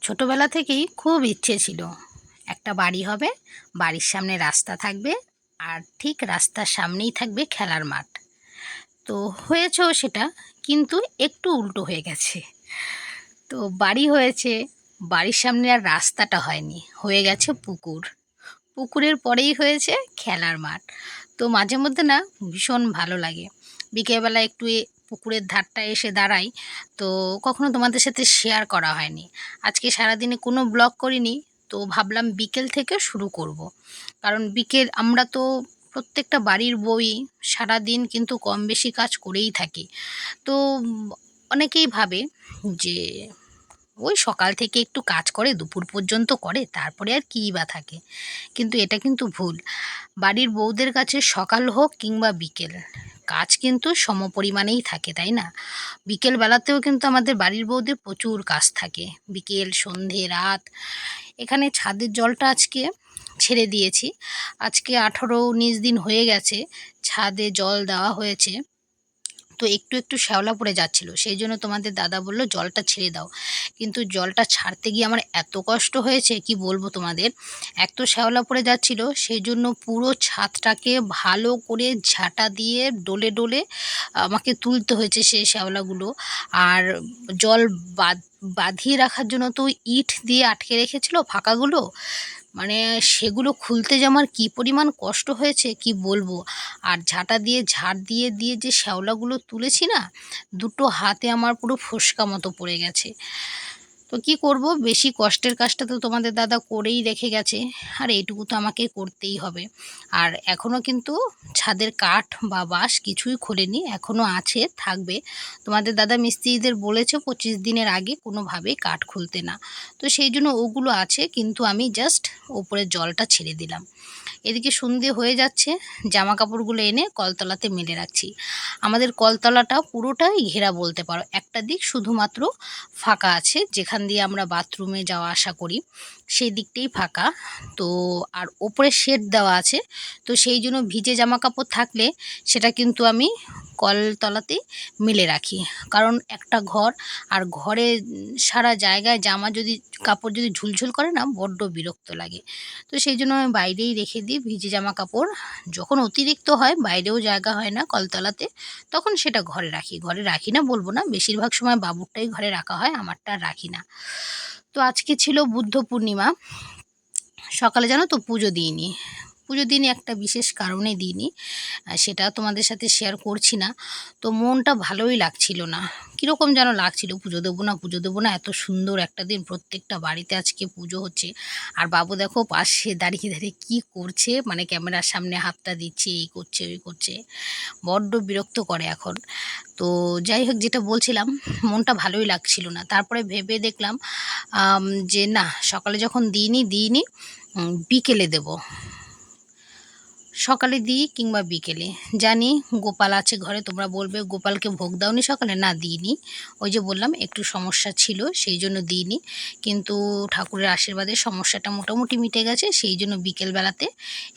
ছোটবেলা থেকেই খুব ইচ্ছে ছিল একটা বাড়ি হবে, বাড়ির সামনে রাস্তা থাকবে, আর ঠিক রাস্তার সামনেই থাকবে খেলার মাঠ। তো হয়েছেও সেটা, কিন্তু একটু উল্টো হয়ে গেছে। তো বাড়ি হয়েছে, বাড়ির সামনে আর রাস্তাটা হয়নি, হয়ে গেছে পুকুর। পুকুরের পরেই হয়েছে খেলার মাঠ। তো মাঝে মধ্যে না ভীষণ ভালো লাগে, বিকেলবেলা একটু পুকুরের ধারটা এসে দাঁড়াই। তো কখনো তোমাদের সাথে শেয়ার করা হয়নি, আজকে সারাদিনে কোনো ব্লগ করিনি। তো ভাবলাম বিকেল থেকে শুরু করব, কারণ বিকেল আমরা তো প্রত্যেকটা বাড়ির বউই সারাদিন কিন্তু কম বেশি কাজ করেই থাকি। তো অনেকেই ভাবে যে ওই সকাল থেকে একটু কাজ করে দুপুর পর্যন্ত করে, তারপরে আর কী বা থাকে। কিন্তু এটা কিন্তু ভুল। বাড়ির বউদের কাছে সকাল হোক কিংবা বিকেল, কাজ কিন্তু সমপরিমাণেই থাকে, তাই না? বিকেল বেলাতেও কিন্তু আমাদের বাড়ির বউদের প্রচুর কাজ থাকে, বিকেল সন্ধে রাত। এখানে ছাদের জলটা আজকে ছেড়ে দিয়েছি, আজকে 18-19 দিন হয়ে গেছে ছাদে জল দেওয়া হয়েছে। তো একটু একটু শ্যাওলা পড়ে যাচ্ছিল, সেই জন্য তোমাদের দাদা বলল জলটা ছেড়ে দাও। কিন্তু জলটা ছাড়তে গিয়ে আমার এত কষ্ট হয়েছে কি বলবো তোমাদের। এক তো শ্যাওলা পড়ে যাচ্ছিল, সেই জন্য পুরো ছাদটাকে ভালো করে ঝাঁটা দিয়ে ডলে ডলে আমাকে তুলতে হয়েছে সেই শ্যাওলাগুলো। আর জল বাঁধিয়ে রাখার জন্য তো ইট দিয়ে আটকে রেখেছিল ফাঁকাগুলো, মানে সেগুলো খুলতে যে আমার কী পরিমাণ কষ্ট হয়েছে কি বলবো। আর ঝাঁটা দিয়ে ঝাড় দিয়ে দিয়ে যে শ্যাওলাগুলো তুলেছি না, দুটো হাতে আমার পুরো ফোসকা মতো পড়ে গেছে। তো কি করব, বেশি কষ্টের কাজটা তো তোমাদের দাদা করেই রেখে গেছে, আর এইটুকু তো আমাকে করতেই হবে। আর এখনও কিন্তু ছাদের কাঠ বা বাঁশ কিছুই খোলেনি, এখনও আছে, থাকবে। তোমাদের দাদা মিস্ত্রিদের বলেছে 25 দিনের আগে কোনোভাবেই কাঠ খুলতে না। তো সেই জন্য ওগুলো আছে, কিন্তু আমি জাস্ট ওপরে জলটা ছেড়ে দিলাম। এদিকে সন্ধে হয়ে যাচ্ছে, জামা কাপড়গুলো এনে কলতলাতে মেলে রাখছি। আমাদের কলতলাটা পুরোটাই ঘেরা বলতে পারো, একটা দিক শুধুমাত্র ফাঁকা আছে, যেখান দিয়ে আমরা বাথরুমে যাওয়া আসা করি সেই দিকটাই ফাঁকা। তো আর ওপরে শেড দেওয়া আছে, তো সেই জন্য ভিজে জামা কাপড় থাকলে সেটা কিন্তু আমি কলতলাতেই মেলে রাখি। কারণ একটা ঘর, আর ঘরে সারা জায়গায় জামা যদি কাপড় যদি ঝুলঝুল করে না, বড্ড বিরক্ত লাগে। তো সেই জন্য আমি বাইরেই রেখে দিই ভিজে জামা কাপড়। যখন অতিরিক্ত হয়, বাইরেও জায়গা হয় না কলতলাতে, তখন সেটা ঘরে রাখি। ঘরে রাখি না বলবো না, বেশিরভাগ সময় বাবুরটাই ঘরে রাখা হয়, আমারটা আর রাখি না। তো আজকে ছিল বুদ্ধ পূর্ণিমা, সকালে জানো তো পুজো দিইনি। পুজো দিইনি একটা বিশেষ কারণে দিইনি, সেটা তোমাদের সাথে শেয়ার করছি না। তো মনটা ভালোই লাগছিল না, কীরকম যেন লাগছিল, পুজো দেবো না পুজো দেবো না, এত সুন্দর একটা দিন, প্রত্যেকটা বাড়িতে আজকে পুজো হচ্ছে। আর বাবু দেখো পাশে দাঁড়িয়ে দাঁড়িয়ে কী করছে, মানে ক্যামেরার সামনে হাতটা দিচ্ছে, এই করছে ওই করছে, বড্ড বিরক্ত করে এখন। তো যাই হোক, যেটা বলছিলাম, মনটা ভালোই লাগছিল না। তারপরে ভেবে দেখলাম যে না, সকালে যখন দিইনি বিকেলে দেব। সকালে দিই কিংবা বিকেলে, জানি গোপাল আছে ঘরে, তোমরা বলবে গোপালকে ভোগ দাওনি সকালে, না দিইনি। ওই যে বললাম একটু সমস্যা ছিল সেই জন্য দিইনি, কিন্তু ঠাকুরের আশীর্বাদে সমস্যাটা মোটামুটি মিটে গেছে, সেই জন্য বিকেলবেলাতে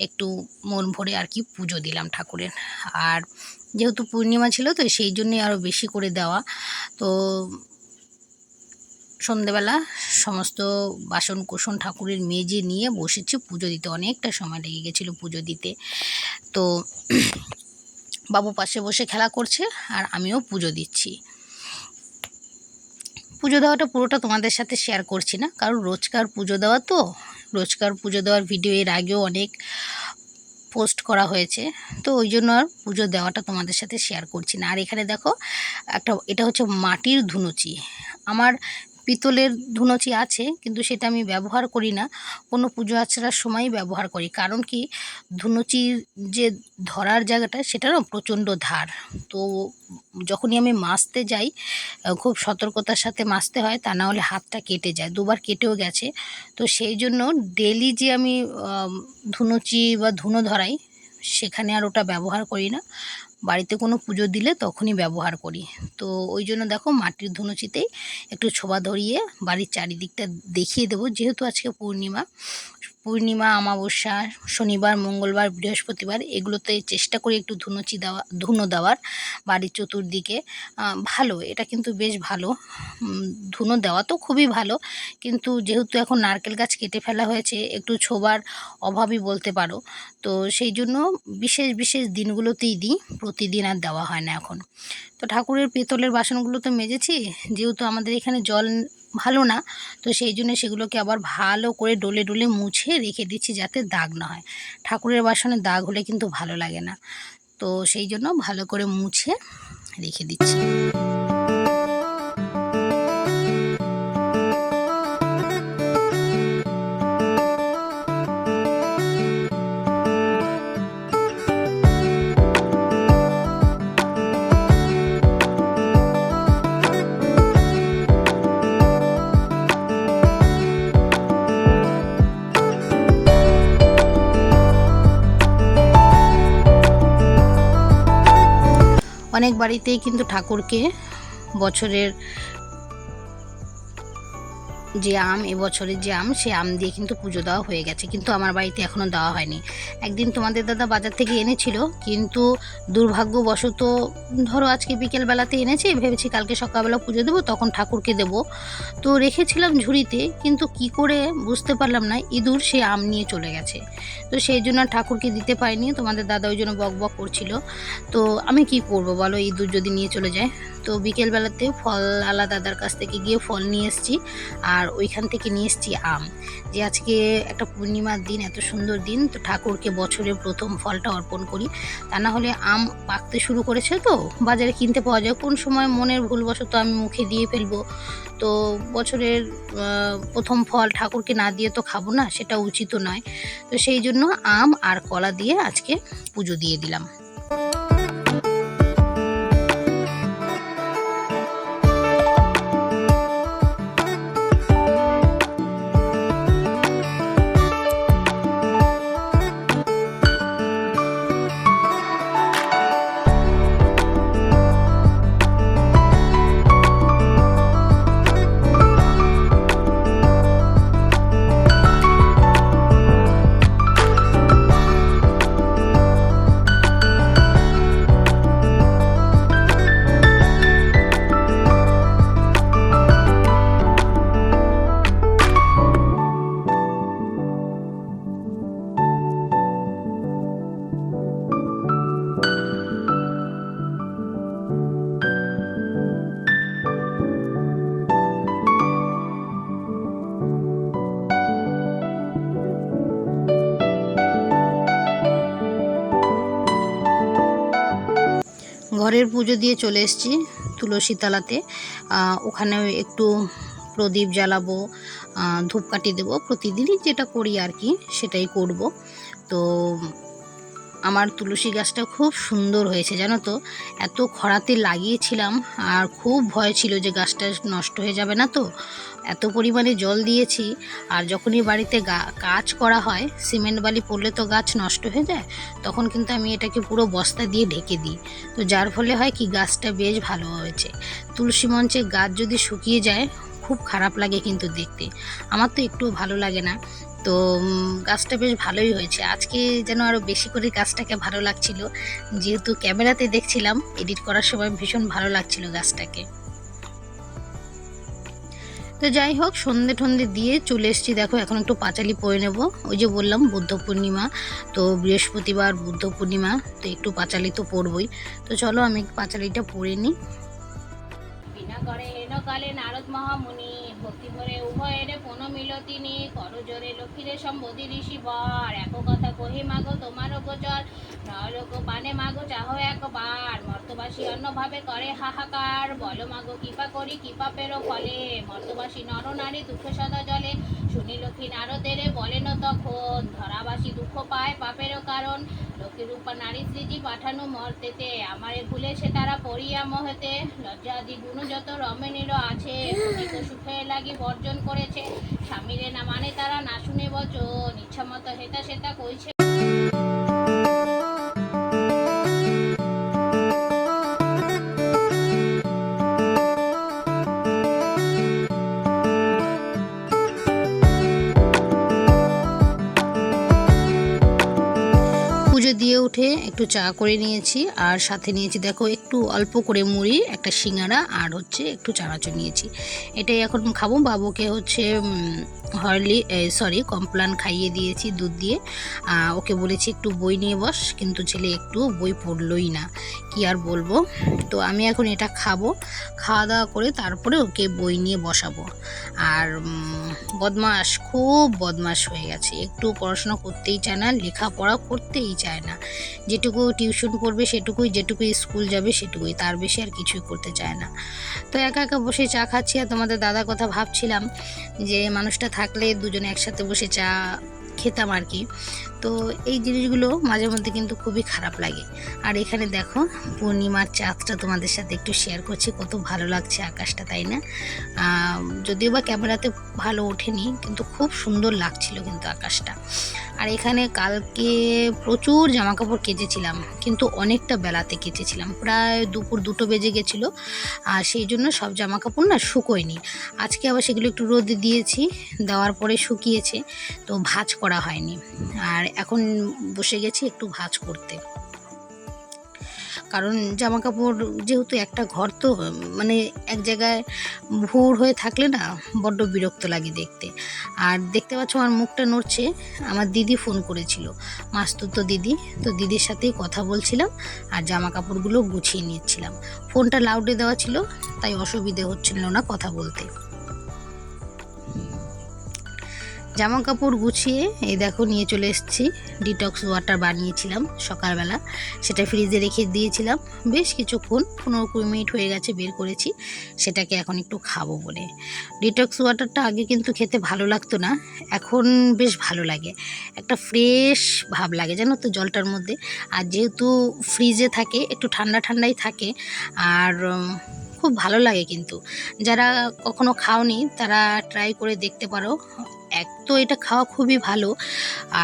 একটু মন ভরে আর কি পুজো দিলাম ঠাকুরের। আর যেহেতু পূর্ণিমা ছিল, তো সেই জন্যই আরও বেশি করে দেওয়া। তো সন্ধেবেলা সমস্ত বাসন কোসন ঠাকুরের মেজে নিয়ে বসেছি পুজো দিতে, অনেকটা সময় লেগে গেছিলো পুজো দিতে। তো বাবু পাশে বসে খেলা করছে, আর আমিও পুজো দিচ্ছি। পুজো দেওয়াটা পুরোটা তোমাদের সাথে শেয়ার করছি না, কারণ রোজকার পুজো দেওয়া তো, রোজকার পুজো দেওয়ার ভিডিও এর আগেও অনেক পোস্ট করা হয়েছে, তো ওই জন্য আর পুজো দেওয়াটা তোমাদের সাথে শেয়ার করছি না। আর এখানে দেখো এটা হচ্ছে মাটির ধুনুচি। আমার পিতলের ধুনুচি আছে, কিন্তু সেটা আমি ব্যবহার করি না, কোনো পুজো আচড়ার সময়ই ব্যবহার করি। কারণ কি, ধুনুচির যে ধরার জায়গাটা সেটা না প্রচণ্ড ধার। তো যখনই আমি মাজতে যাই, খুব সতর্কতার সাথে মাজতে হয়, তা না হলে হাতটা কেটে যায়, দুবার কেটেও গেছে। তো সেই জন্য ডেলি যে আমি ধুনুচি বা ধুনো ধরাই, সেখানে আর ওটা ব্যবহার করি না, বাড়িতে কোনো পুজো দিলে তখনই ব্যবহার করি। তো ওই জন্য দেখো মাটির ধুনুচিতেই একটু ছোবা ধরিয়ে বাড়ির চারিদিকটা দেখিয়ে দেবো, যেহেতু আজকে পূর্ণিমা, পূর্ণিমা, অমাবস্যা, শনিবার, মঙ্গলবার, বৃহস্পতিবার এগুলোতে চেষ্টা করি একটু ধুনো দেওয়ার বাড়ির চতুর্দিকে। ভালো, এটা কিন্তু বেশ ভালো। ধুনো দেওয়া তো খুবই ভালো, কিন্তু যেহেতু এখন নারকেল গাছ কেটে ফেলা হয়েছে, একটু ছোবার অভাবই বলতে পারো। তো সেই জন্য বিশেষ বিশেষ দিনগুলোতেই দিই, প্রতিদিন আর দেওয়া হয় না এখন। তো ঠাকুরের পেতলের বাসনগুলো তো মেজেছি, যেহেতু আমাদের এখানে জল ভালো না, তো সেই জন্য সেগুলোকে আবার ভালো করে ডলে ডলে মুছে রেখে দিচ্ছি যাতে দাগ না হয়। ঠাকুরের বাসনে দাগ হলে কিন্তু ভালো লাগে না, তো সেই জন্য ভালো করে মুছে রেখে দিচ্ছি। অনেক বাড়িতেই কিন্তু ঠাকুরকে বছরের যে আম, এবছরের যে আম, সে আম দিয়ে কিন্তু পুজো দেওয়া হয়ে গেছে, কিন্তু আমার বাড়িতে এখনও দেওয়া হয়নি। একদিন তোমাদের দাদা বাজার থেকে এনেছিল, কিন্তু দুর্ভাগ্যবশত ধরো আজকে বিকেলবেলাতে এনেছি, ভেবেছি কালকে সকালবেলা পুজো দেবো, তখন ঠাকুরকে দেব। তো রেখেছিলাম ঝুড়িতে, কিন্তু কি করে বুঝতে পারলাম না, ইঁদুর সে আম নিয়ে চলে গেছে। তো সেই জন্য ঠাকুরকে দিতে পারিনি। তোমাদের দাদা ওই জন্য বক বক করছিল। তো আমি কি করব বলো, ইঁদুর যদি নিয়ে চলে যায়। তো বিকেলবেলাতে ফল আলা দাদার কাছ থেকে গিয়ে ফল নিয়ে এসেছি, আর ওইখান থেকে নিয়ে এসেছি আম। যে আজকে একটা পূর্ণিমার দিন, এত সুন্দর দিন, তো ঠাকুরকে বছরের প্রথম ফলটা অর্পণ করি। তা না হলে আম পাকতে শুরু করেছে, তো বাজারে কিনতে পাওয়া যায়, কোন সময় মনের ভুলবশত আমি মুখে দিয়ে ফেলবো। তো বছরের প্রথম ফল ঠাকুরকে না দিয়ে তো খাবো না, সেটা উচিত নয়। তো সেই জন্য আম আর কলা দিয়ে আজকে পুজো দিয়ে দিলাম। ঘরের পুজো দিয়ে চলে এসেছি তুলসী তলাতে। ওখানে একটু প্রদীপ জ্বালাবো, ধূপকাঠি দেবো, প্রতিদিনই যেটা করি আর কি সেটাই করব। তো আমার তুলসী গাছটা খুব সুন্দর হয়েছে জানো তো। এত খরাতে লাগিয়েছিলাম, আর খুব ভয় ছিল যে গাছটা নষ্ট হয়ে যাবে না, তো এত পরিমাণে জল দিয়েছি। আর যখনই বাড়িতে কাজ করা হয়, সিমেন্ট বালি পড়লে তো গাছ নষ্ট হয়ে যায়, তখন কিন্তু আমি এটাকে পুরো বস্তা দিয়ে ঢেকে দিই। তো যার ফলে হয় কি, গাছটা বেশ ভালো হয়েছে। তুলসী মঞ্চে গাছ যদি শুকিয়ে যায় খুব খারাপ লাগে কিন্তু দেখতে, আমার তো একটু ভালো লাগে না। তো গাছটা বেশ ভালোই হয়েছে। আজকে যেন আরও বেশি করে গাছটাকে ভালো লাগছিল, যেহেতু ক্যামেরাতে দেখছিলাম, এডিট করার সময় ভীষণ ভালো লাগছিল গাছটাকে। তো যাই হোক, সন্ধে ঠন্ধে দিয়ে চলে এসেছি। দেখো এখন একটু পাঁচালি পরে নেব। ওই যে বললাম বুদ্ধ পূর্ণিমা, তো বৃহস্পতিবার বুদ্ধ পূর্ণিমা, তো একটু পাঁচালি তো পরবই। তো চলো আমি পাঁচালিটা পরে নিই। বিনা করে হেন কালে নারদ মহামুনি, ভক্তি ভরে উভয়ের পুন মিল তিনি, করজোরে লক্ষ্মীরে সম্বোধি ঋষি বর, এক কথা কহি মাগো তোমার গোচর, নরলোক পানে মাগো চাহ একবার, মর্তবাসী অন্যভাবে করে হাহাকার, বলো মাগো কৃপা করি কৃপা পেরো ফলে, মর্তবাসী নর নারী দুঃখ সদা জলে, শুনি লক্ষ্মী নারদেরে বলেন তখন, ধরাবাসী দুঃখ পায় পাপেরও কারণ, লক্ষ্মী রূপা নারী স্মৃতি পাঠানো মর্তেতে, আমারে ভুলে সে তারা পড়িয়া মহেতে, লজ্জাদি গুণ যত রমণীরও আছে, সুখে লাগি বর্জন করেছে, স্বামীরে না মানে তারা না শুনে বচন, ইচ্ছামতো হেতা সেতা কইছে। উঠে একটু চা করে নিয়েছি, আর সাথে নিয়েছি দেখো একটু অল্প করে মুড়ি, একটা সিঙ্গাড়া, আর হচ্ছে একটু চানাচুর নিয়েছি। এটাই এখন খাবো। বাবুকে হচ্ছে কমপ্লান খাইয়ে দিয়েছি দুধ দিয়ে। ওকে বলেছি একটু বই নিয়ে বস, কিন্তু ছেলে একটু বই পড়লই না, কি আর বলবো। তো আমি এখন এটা খাবো, খাওয়া দাওয়া করে তারপরে ওকে বই নিয়ে বসাবো। আর বদমাস, খুব বদমাস হয়ে গেছে, একটু পড়াশোনা করতেই চায় না, লেখাপড়া করতেই চায় না। যেটুকু টিউশন পড়বে সেটুকুই, যেটুকু স্কুল যাবে সেটুকুই, তার বেশি আর কিছুই করতে চায় না। তো একা একা বসে চা খাচ্ছি, আর তোমাদের দাদার কথা ভাবছিলাম যে মানুষটা থাকলে দুজনে একসাথে বসে চা খেতাম আর কি। তো এই জিনিসগুলো মাঝে মধ্যে কিন্তু খুবই খারাপ লাগে। আর এখানে দেখো পূর্ণিমার চাঁদটা তোমাদের সাথে একটু শেয়ার করছি, কত ভালো লাগছে আকাশটা, তাই না? যদিও বা ক্যামেরাতে ভালো ওঠেনি, কিন্তু খুব সুন্দর লাগছিল কিন্তু আকাশটা। আর এখানে কালকে প্রচুর জামাকাপড় কেচেছিলাম, কিন্তু অনেকটা বেলাতে কেচেছিলাম, প্রায় দুপুর 2টো বেজে গেছিলো। আর সেই জন্য সব জামাকাপড় না শুকোয়নি। আজকে আবার সেগুলো একটু রোদে দিয়েছি, দেওয়ার পরে শুকিয়েছে, তো ভাঁজ করা হয়নি। আর এখন বসে গেছি একটু ভাঁজ করতে, কারণ জামা কাপড় যেহেতু একটা ঘর, তো মানে এক জায়গায় ভোর হয়ে থাকলে না বড্ড বিরক্ত লাগে দেখতে। আর দেখতে পাচ্ছ আমার মুখটা নড়ছে, আমার দিদি ফোন করেছিল, মাস্তুতো দিদি। তো দিদির সাথেই কথা বলছিলাম আর জামা কাপড়গুলো গুছিয়ে নিচ্ছিলাম। ফোনটা লাউডে দেওয়া ছিল, তাই অসুবিধে হচ্ছিল না কথা বলতে। জামা কাপড় গুছিয়ে এই দেখো নিয়ে চলে এসেছি, ডিটক্স ওয়াটার বানিয়েছিলাম সকালবেলা, সেটা ফ্রিজে রেখে দিয়েছিলাম বেশ কিছুক্ষণ, 15-20 মিনিট হয়ে গেছে, বের করেছি সেটাকে এখন একটু খাবো বলে। ডিটক্স ওয়াটারটা আগে কিন্তু খেতে ভালো লাগতো না, এখন বেশ ভালো লাগে, একটা ফ্রেশ ভাব লাগে জানো তো জলটার মধ্যে। আর যেহেতু ফ্রিজে থাকে একটু ঠান্ডা ঠান্ডাই থাকে, আর খুব ভালো লাগে। কিন্তু যারা কখনো খাওনি তারা ট্রাই করে দেখতে পারো। এক তো এটা খাওয়া খুবই ভালো,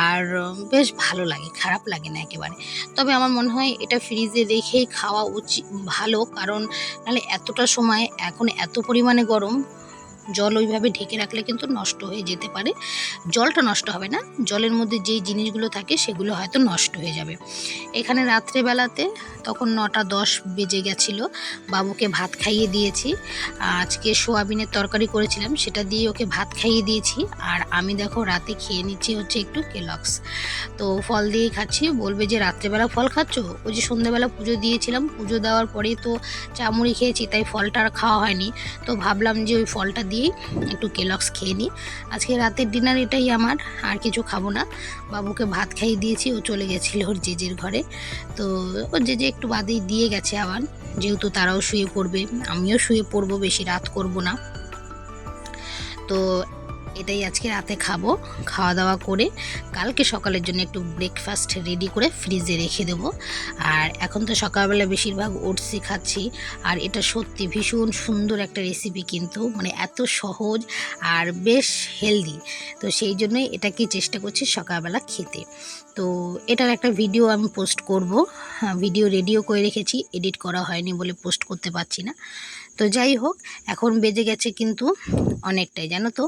আর বেশ ভালো লাগে, খারাপ লাগে না একেবারে। তবে আমার মনে হয় এটা ফ্রিজে রেখেই খাওয়া উচিত, ভালো, কারণ নাহলে এতটা সময়, এখন এত পরিমাণে গরম, জল ওইভাবে ঢেকে রাখলে কিন্তু নষ্ট হয়ে যেতে পারে। জলটা নষ্ট হবে না, জলের মধ্যে যেই জিনিসগুলো থাকে সেগুলো হয়তো নষ্ট হয়ে যাবে। এখানে রাত্রেবেলাতে তখন 9টা 10 বেজে গেছিলো, বাবুকে ভাত খাইয়ে দিয়েছি। আজকে সোয়াবিনের তরকারি করেছিলাম, সেটা দিয়ে ওকে ভাত খাইয়ে দিয়েছি। আর আমি দেখো রাতে খেয়ে নিচ্ছি হচ্ছে একটু কেলক্স, তো ফল দিয়েই খাচ্ছি। বলবে যে রাত্রেবেলা ফল খাচ্ছ, ওই যে সন্ধ্যেবেলা পুজো দিয়েছিলাম, পুজো দেওয়ার পরেই তো চা মুড়ি খেয়েছি, তাই ফলটা আর খাওয়া হয়নি। তো ভাবলাম যে ওই ফলটা দিয়েই একটু কেলক্স খেয়ে নিই। আজকে রাতের ডিনার এটাই আমার, আর কিছু খাবো না। বাবুকে ভাত খাইয়ে দিয়েছি, ও চলে গেছিল ওর জেজের ঘরে। তো ওর জেজে একটু বাদেই দিয়ে গেছে আবার, যেহেতু তারাও শুয়ে পড়বে, আমিও শুয়ে পড়বো, বেশি রাত করব না। তো এটাই আজকে রাতে খাবো। খাওয়া দাওয়া করে কালকে সকালের জন্য একটু ব্রেকফাস্ট রেডি করে ফ্রিজে রেখে দেবো। আর এখন তো সকালবেলা বেশিরভাগ ওটসই খাচ্ছি, আর এটা সত্যি ভীষণ সুন্দর একটা রেসিপি, কিন্তু মানে এত সহজ আর বেশ হেলদি। তো সেই জন্যই এটাকে চেষ্টা করছি সকালবেলা খেতে। তো এটার একটা ভিডিও আমি পোস্ট করব, ভিডিও রেডিও করে রেখেছি, এডিট করা হয়নি বলে পোস্ট করতে পারছি না। তো যাই হোক, এখন বেজে গেছে কিন্তু অনেকটাই, জানো তো,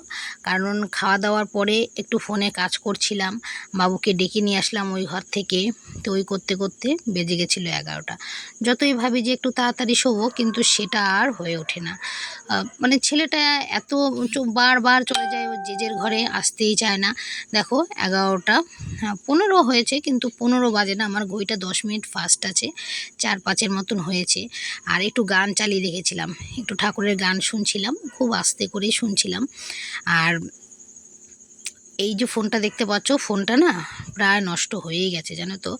কারণ খাওয়া দাওয়ার পরে একটু ফোনে কাজ করছিলাম, বাবুকে ডেকে নিয়ে আসলাম ওই ঘর থেকে। তো ওই করতে করতে বেজে গেছিলো 11টা। যতই ভাবি যে একটু তাড়াতাড়ি শোবো, কিন্তু সেটা আর হয়ে ওঠে না। মানে ছেলেটা এত বারবার চলে যায় ওর জেজের ঘরে, আসতেই চায় না। দেখো 11টা 15 হয়েছে, কিন্তু 15 বাজে না, আমার ঘড়িটা 10 মিনিট ফাস্ট আছে, 4-5-এর মতন হয়েছে। আর একটু গান চালিয়ে রেখেছিলাম, একটু ঠাকুরের গান শুনছিলাম, খুব আস্তে করেই শুনছিলাম। আর এই যে ফোনটা দেখতে পাচ্ছ, ফোনটা না প্রায় নষ্ট হয়েই গেছে, জানো তো,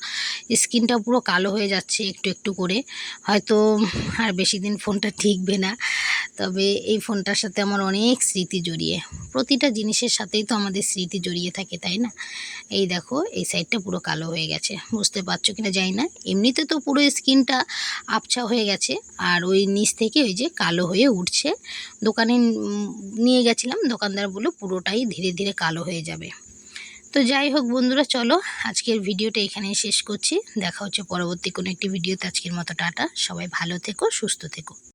স্ক্রিনটা পুরো কালো হয়ে যাচ্ছে একটু একটু করে। হয়তো আর বেশি দিন ফোনটা টিকবে না। তবে এই ফোনটার সাথে আমার অনেক স্মৃতি জড়িয়ে, প্রতিটা জিনিসের সাথেই তো আমাদের স্মৃতি জড়িয়ে থাকে, তাই না? এই দেখো এই সাইডটা পুরো কালো হয়ে গেছে, বুঝতে পারছো কিনা জানি না। এমনিতে তো পুরো স্কিনটা আবছা হয়ে গেছে, আর ওই নিচ থেকে ওই যে কালো হয়ে উঠছে। দোকানে নিয়ে গেছিলাম, দোকানদার বলল পুরোটাই ধীরে ধীরে কালো হয়ে যাবে। তো যাই হোক বন্ধুরা, চলো আজকের ভিডিওটা এখানেই শেষ করছি। দেখা হচ্ছে পরবর্তী কোনো একটি ভিডিওতে। আজকের মতো টাটা, সবাই ভালো থেকো, সুস্থ থেকো।